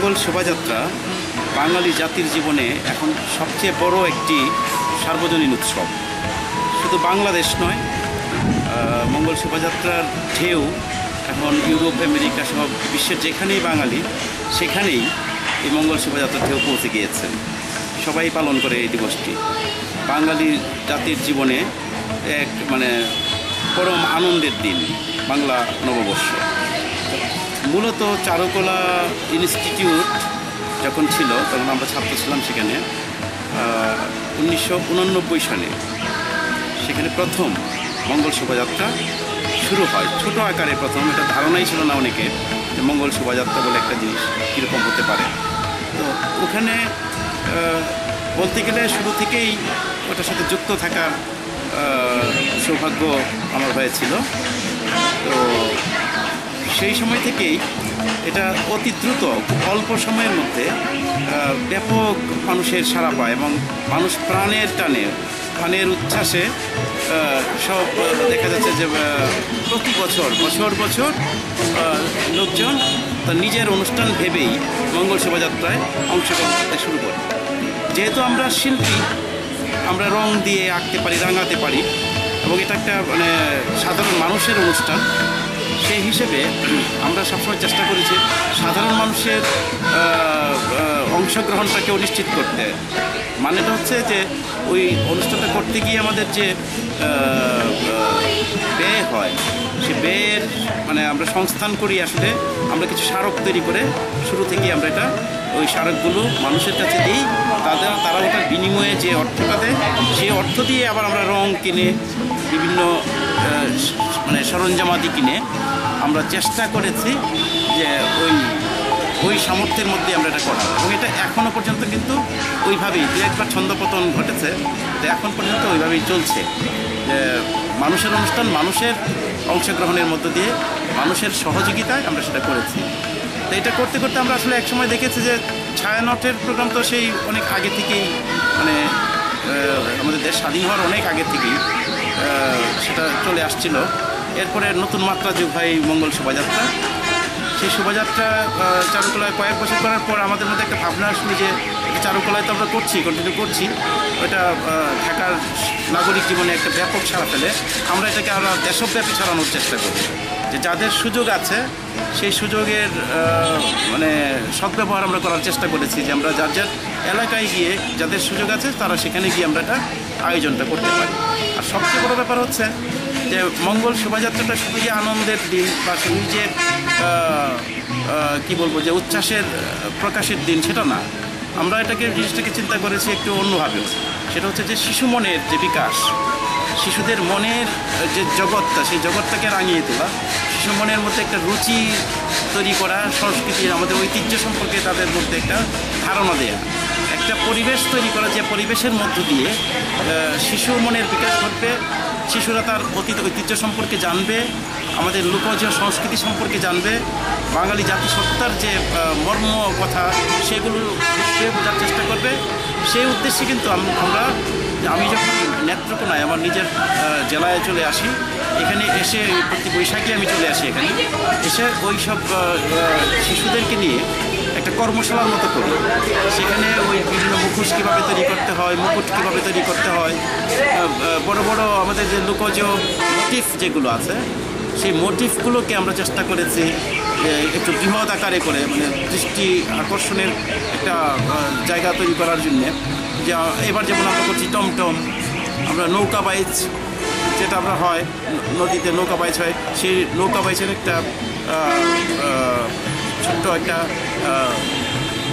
মঙ্গল শোভাযাত্রা বাঙালি জাতির জীবনে এখন সবচেয়ে বড় একটি সার্বজনীন উৎসব। শুধু বাংলাদেশ নয়, মঙ্গল শোভাযাত্রার ঢেউ এখন ইউরোপ, আমেরিকা সহ বিশ্বের যেখানেই বাঙালি সেখানেই এই মঙ্গল শোভাযাত্রার ঢেউ পৌঁছে গিয়েছে। সবাই পালন করে এই দিবসটি। বাঙালি জাতির জীবনে এক পরম আনন্দের দিন বাংলা নববর্ষ। মূলত চারুকলা ইনস্টিটিউট যখন ছিল তখন আমরা ছাত্র ছিলাম সেখানে। 1989 সালে সেখানে প্রথম মঙ্গল শোভাযাত্রা শুরু হয়। ছোট আকারে প্রথম, এটা ধারণাই ছিল না অনেকে যে মঙ্গল শোভাযাত্রা বলে একটা জিনিস কীরকম হতে পারে। তো ওখানে বলতে গেলে শুরু থেকেই ওটার সাথে যুক্ত থাকার সৌভাগ্য আমার হয়েছিল। তো সেই সময় থেকেই এটা অতি দ্রুত, খুব অল্প সময়ের মধ্যে ব্যাপক মানুষের সাড়া পায় এবং মানুষ প্রাণের টানে, প্রাণের উচ্ছ্বাসে সব দেখা যাচ্ছে যে প্রতি বছর লোকজন তার নিজের অনুষ্ঠান ভেবেই মঙ্গল শোভাযাত্রায় অংশগ্রহণ করতে শুরু করে। যেহেতু আমরা শিল্পী, আমরা রং দিয়ে আঁকতে পারি, রাঙাতে পারি এবং এটা একটা সাধারণ মানুষের অনুষ্ঠান, সেই হিসেবে আমরা সবসময় চেষ্টা করেছি সাধারণ মানুষের অংশগ্রহণটাকেও নিশ্চিত করতে। মানেটা হচ্ছে যে ওই অনুষ্ঠানটা করতে গিয়ে আমাদের যে ব্যয় হয়, সে ব্যয়ের আমরা সংস্থান করি। আসলে আমরা কিছু স্মারক তৈরি করে শুরু থেকেই আমরা ওই স্মারকগুলো মানুষের কাছে দিই। তারা ওটার বিনিময়ে যে অর্থটা দেয়, সেই অর্থ দিয়ে আবার আমরা রং কিনে, বিভিন্ন সরঞ্জামাদি কিনে আমরা চেষ্টা করেছি যে ওই সামর্থ্যের মধ্যে আমরা এটা করা। এবং এটা এখনও পর্যন্ত কিন্তু ওইভাবেই, দু একবার ছন্দপতন ঘটেছে, তো এখন পর্যন্ত ওইভাবেই চলছে। যে মানুষের অনুষ্ঠান মানুষের অংশগ্রহণের মধ্য দিয়ে, মানুষের সহযোগিতায় আমরা সেটা করেছি। তো এটা করতে করতে আমরা আসলে একসময় দেখেছি যে ছায়ানটের প্রোগ্রাম তো সেই অনেক আগে থেকেই, আমাদের দেশ স্বাধীন হওয়ার অনেক আগে থেকেই সেটা চলে আসছিল। এরপরে নতুন মাত্রা যোগ হয় মঙ্গল শোভাযাত্রা। সেই শোভাযাত্রা চারুকলায় কয়েক বছর করার পর আমাদের মধ্যে একটা ভাবনা আসলে যে চারুকলায় তো আমরা কন্টিনিউ করছি, ওটা ঢাকার নাগরিক জীবনে একটা ব্যাপক সাড়া ফেলে। আমরা এটাকে আমরা দেশব্যাপী ছড়ানোর চেষ্টা করি, যে যাদের সুযোগ আছে সেই সুযোগের সদ্ব্যবহার আমরা করার চেষ্টা করেছি। যে আমরা যার এলাকায় গিয়ে যাদের সুযোগ আছে তারা সেখানে গিয়ে আমরা এটা আয়োজনটা করতে পারি। আর সবচেয়ে বড় ব্যাপার হচ্ছে যে মঙ্গল শোভাযাত্রাটা শুধু যে আনন্দের দিন বা শুধু যে যে উচ্ছ্বাসের প্রকাশের দিন, সেটা না। আমরা জিনিসটাকে চিন্তা করেছি একটু অন্যভাবে। সেটা হচ্ছে যে শিশু মনের যে বিকাশ, শিশুদের মনের যে জগৎটা, সেই জগৎটাকে রাঙিয়ে তোলা, শিশু মনের মধ্যে একটা রুচি তৈরি করা, সংস্কৃতির আমাদের ঐতিহ্য সম্পর্কে তাদের মধ্যে একটা ধারণা দেয়া, একটা পরিবেশ তৈরি করা, যে পরিবেশের মধ্য দিয়ে শিশু মনের বিকাশ ঘটবে। শিশুরা তার অতীত ঐতিহ্য সম্পর্কে জানবে, আমাদের লোকজ সংস্কৃতি সম্পর্কে জানবে, বাঙালি জাতিসত্তার যে মর্ম কথা সেগুলো বোঝার চেষ্টা করবে। সেই উদ্দেশ্যে কিন্তু আমি যখন নেত্রকোনায় আমার নিজের জেলায় চলে আসি, এখানে এসে প্রতি বৈশাখে আমি চলে আসি, এখানে এসে ওই সব শিশুদেরকে নিয়ে একটা কর্মশালার মতো করি। সেখানে ওই বিভিন্ন মুখোশ কীভাবে তৈরি করতে হয়, মুকুট কীভাবে তৈরি করতে হয়, বড় বড় আমাদের যে লোকজ মোটিভ যেগুলো আছে, সেই মোটিভগুলোকে আমরা চেষ্টা করেছি একটু বৃহৎ আকারে করে, দৃষ্টি আকর্ষণের একটা জায়গা তৈরি করার জন্যে। যা এবার যেমন আমরা করছি টমটম, আমরা নৌকা বাইচ, যেটা আমরা হয় নদীতে নৌকা বাইচ হয়, সেই নৌকা বাইচের একটা ছোট্ট একটা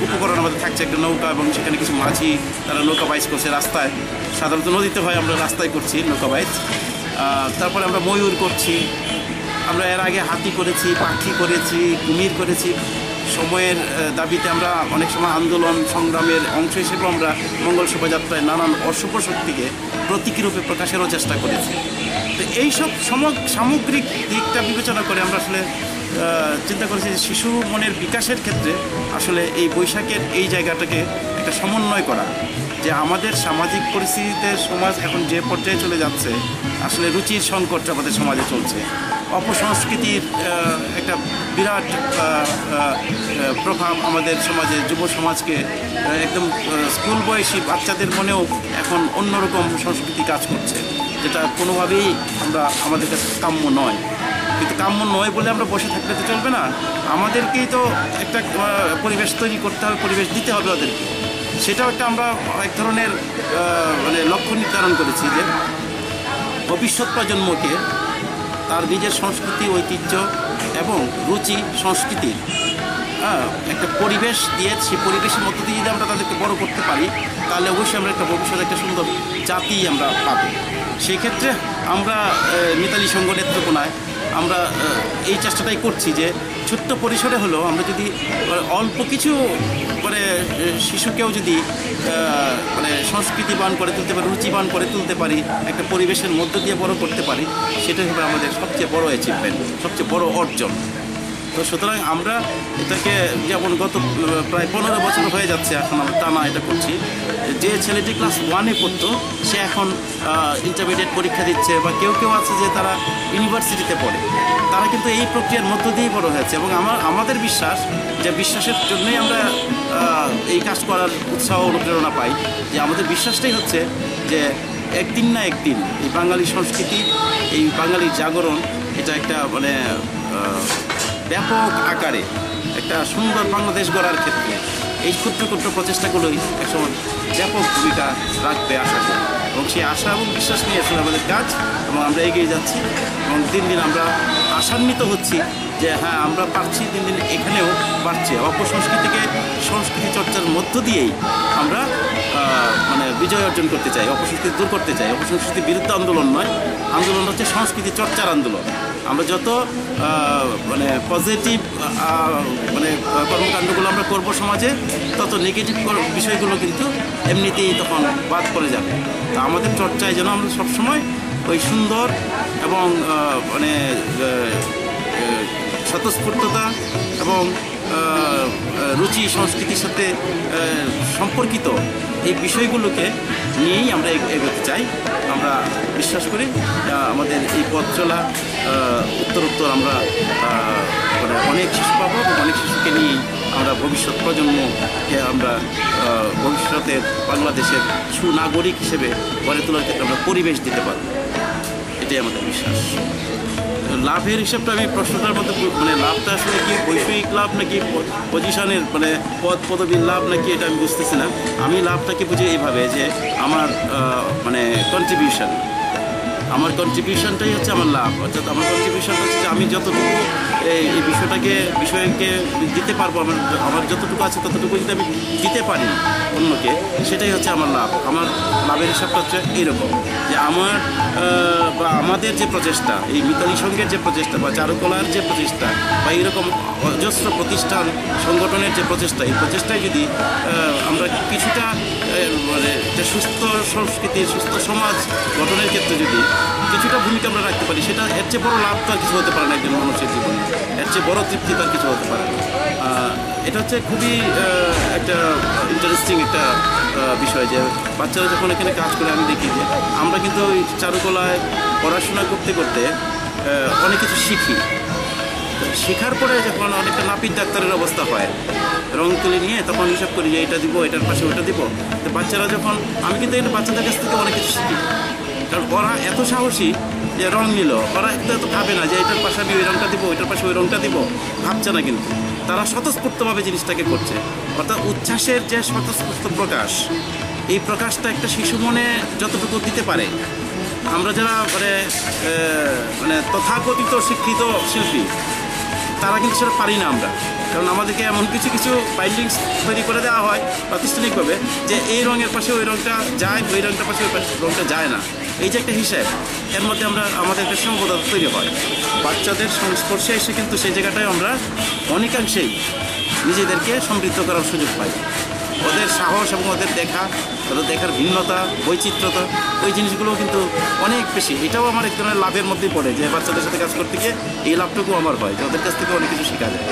উপকরণ আমাদের থাকছে, একটা নৌকা, এবং সেখানে কিছু মাঝি তারা নৌকা বাইচ করছে রাস্তায়। সাধারণত নদীতে হয়, আমরা রাস্তায় করছি নৌকা বাইচ। তারপরে আমরা ময়ূর করছি, আমরা এর আগে হাতি করেছি, পাখি করেছি, কুমির করেছি। সময়ের দাবিতে আমরা অনেক সময় আন্দোলন সংগ্রামের অংশ হিসেবে আমরা মঙ্গল শোভাযাত্রায় নানান অশুভ শক্তিকে প্রতীকী রূপে প্রকাশেরও চেষ্টা করেছি। তো এইসব সামগ্রিক দিকটা বিবেচনা করে আমরা আসলে চিন্তা করেছি যে শিশু মনের বিকাশের ক্ষেত্রে আসলে এই বৈশাখের এই জায়গাটাকে একটা সমন্বয় করা, যে আমাদের সামাজিক পরিস্থিতিতে সমাজ এখন যে পর্যায়ে চলে যাচ্ছে, আসলে রুচির সংকট আমাদের সমাজে চলছে। অপসংস্কৃতির একটা বিরাট প্রভাব আমাদের সমাজে, যুব সমাজকে একদম স্কুল বয়সী বাচ্চাদের মনেও এখন অন্যরকম সংস্কৃতি কাজ করছে, যেটা কোনোভাবেই আমাদের কাছে কাম্য নয়। কিন্তু কাম্য নয় বলে আমরা বসে থাকলে তো চলবে না, আমাদেরকেই তো একটা পরিবেশ তৈরি করতে হবে, পরিবেশ দিতে হবে ওদেরকে। সেটাও একটা আমরা এক ধরনের লক্ষ্য নির্ধারণ করেছি যে ভবিষ্যৎ প্রজন্মকে তার নিজের সংস্কৃতি, ঐতিহ্য এবং রুচি সংস্কৃতির একটা পরিবেশ দিয়ে, সেই পরিবেশের মধ্য দিয়ে যদি আমরা তাদেরকে বড় করতে পারি, তাহলে অবশ্যই আমরা একটা ভবিষ্যতে একটা সুন্দর জাতি আমরা পাবো। সেই ক্ষেত্রে আমরা মিতালি সংঘ নেত্রকোনায় আমরা এই চেষ্টাটাই করছি যে ছোট্ট পরিসরে হলেও আমরা যদি অল্প কিছু শিশুকেও যদি সংস্কৃতিবান করে তুলতে পারি, রুচিবান করে তুলতে পারি, একটা পরিবেশের মধ্য দিয়ে বড় করতে পারি, সেটাই হবে আমাদের সবচেয়ে বড় অ্যাচিভমেন্ট, সবচেয়ে বড় অর্জন। তো সুতরাং আমরা এটাকে, যেমন গত প্রায় 15 বছর হয়ে যাচ্ছে এখন আমরা টানা এটা করছি, যে ছেলেটি ক্লাস 1-এ পড়তো সে এখন ইন্টারমিডিয়েট পরীক্ষা দিচ্ছে, বা কেউ কেউ আছে যে তারা ইউনিভার্সিটিতে পড়ে, তারা কিন্তু এই প্রক্রিয়ার মধ্য দিয়েই বড় হয়েছে। এবং আমাদের বিশ্বাস, যে বিশ্বাসের জন্যই আমরা এই কাজ করার উৎসাহ অনুপ্রেরণা পাই, যে আমাদের বিশ্বাসটাই হচ্ছে যে একদিন না একদিন এই বাঙালি সংস্কৃতি, এই বাঙালি জাগরণ, এটা একটা ব্যাপক আকারে একটা সুন্দর বাংলাদেশ গড়ার ক্ষেত্রে এই ক্ষুদ্র ক্ষুদ্র প্রচেষ্টাগুলোই একসময় ব্যাপক ভূমিকা রাখবে আশা করি। এবং সেই আশা এবং বিশ্বাস নিয়ে আসলে আমাদের কাজ, এবং আমরা এগিয়ে যাচ্ছি এবং দিন দিন আমরা আশান্বিত হচ্ছি যে হ্যাঁ, আমরা পারছি, দিন দিন এখানেও পারছি। অপসংস্কৃতিকে সংস্কৃতি চর্চার মধ্য দিয়েই আমরা বিজয় অর্জন করতে চাই, অপসংস্কৃতি দূর করতে চাই। অপসংস্কৃতির বিরুদ্ধে আন্দোলন নয়, আন্দোলন হচ্ছে সংস্কৃতি চর্চার আন্দোলন। আমরা যত পজিটিভ কর্মকাণ্ডগুলো আমরা করবো সমাজে, তত নেগেটিভ বিষয়গুলো কিন্তু এমনিতেই তখন বাদ পড়ে যাবে। তা আমাদের চর্চায় যেন আমরা সবসময় ওই সুন্দর এবং স্বতঃস্ফূর্ততা এবং রুচি সংস্কৃতির সাথে সম্পর্কিত এই বিষয়গুলোকে নিয়েই আমরা এগোতে চাই। আমরা বিশ্বাস করি আমাদের এই পথ চলা উত্তরোত্তর আমরা অনেক শিশু পাবো, এবং অনেক শিশুকে নিয়েই আমরা ভবিষ্যৎ প্রজন্মকে আমরা ভবিষ্যতের বাংলাদেশের সুনাগরিক হিসেবে গড়ে তোলার ক্ষেত্রে আমরা পরিবেশ দিতে পারব, এটাই আমাদের বিশ্বাস। লাভের হিসাবটা আমি প্রশ্নটার মধ্যে লাভটা আসলে কি বৈষয়িক লাভ নাকি পজিশনের পদ পদবীর লাভ নাকি, এটা আমি বুঝতেছি না। আমি লাভটাকে বুঝি এইভাবে যে আমার কন্ট্রিবিউশনটাই হচ্ছে আমার লাভ। অর্থাৎ আমার কন্ট্রিবিউশনটা হচ্ছে যে আমি যতটুকু এই বিষয়কে দিতে পারবো, আমার যতটুকু আছে ততটুকু যদি আমি দিতে পারি অন্যকে, সেটাই হচ্ছে আমার লাভ। আমার লাভের হিসাবটা হচ্ছে এইরকম যে আমাদের যে প্রচেষ্টা, এই মিতালি সংঘের যে প্রচেষ্টা বা চারুকলার যে প্রচেষ্টা বা এইরকম অজস্র প্রতিষ্ঠান সংগঠনের যে প্রচেষ্টা, এই প্রচেষ্টায় যদি আমরা কিছুটা সুস্থ সংস্কৃতি, সুস্থ সমাজ গঠনের ক্ষেত্রে যদি কিছুটা ভূমিকা আমরা রাখতে পারি, সেটা এর চেয়ে বড় লাভ তো আর কিছু হতে পারে না একজন মানুষের জীবনে, এর চেয়ে বড় তৃপ্তি তো আর কিছু হতে পারে না। এটা হচ্ছে খুবই একটা ইন্টারেস্টিং একটা বিষয় যে বাচ্চারা যখন এখানে কাজ করে, আমি দেখি যে আমরা কিন্তু ওই চারুকলায় পড়াশোনা করতে করতে অনেক কিছু শিখি। শেখার পরে যখন অনেকটা নাপিত ডাক্তারের অবস্থা হয়, রং তুলে নিয়ে তখন হিসাব করি যে এটা দিব, এটার পাশে ওটা দিব। তো বাচ্চারা যখন, আমি কিন্তু এটা বাচ্চাদের কাছ থেকে অনেক কিছু শিখি, কারণ ওরা এত সাহসী যে রং নিল, ওরা এত ভাবে না যে এটার পাশে আমি ওই রংটা দিব, এটার পাশে ওই রংটা দিব, ভাবছে না, কিন্তু তারা স্বতঃস্ফূর্তভাবে জিনিসটাকে করছে। অর্থাৎ উচ্ছ্বাসের যে স্বতঃস্ফূর্ত প্রকাশ, এই প্রকাশটা একটা শিশু মনে যতটুকু দিতে পারে, আমরা যারা তথাকথিত শিক্ষিত শিল্পী, তারা কিন্তু সেটা পারি না আমরা। কারণ আমাদেরকে এমন কিছু কিছু বাইন্ডিংস তৈরি করে দেওয়া হয় প্রাতিষ্ঠানিকভাবে যে এই রঙের পাশে ওই রঙটা যায়, ওই রঙটার পাশে ওই রঙটা যায় না, এই যে একটা হিসাব, এর মধ্যে আমাদের একটা সীমাবদ্ধতা তৈরি হয়। বাচ্চাদের সংস্পর্শে এসে কিন্তু সেই জায়গাটায় আমরা অনেকাংশেই নিজেদেরকে সমৃদ্ধ করার সুযোগ পাই। ওদের সাহস এবং ওদের দেখার ভিন্নতা, বৈচিত্র্যতা, ওই জিনিসগুলোও কিন্তু অনেক বেশি। এটাও আমার এক ধরনের লাভের মধ্যেই পড়ে যে বাচ্চাদের সাথে কাজ করতে গিয়ে এই লাভটুকু আমার হয় যে ওদের কাছ থেকে অনেক কিছু শেখা যায়।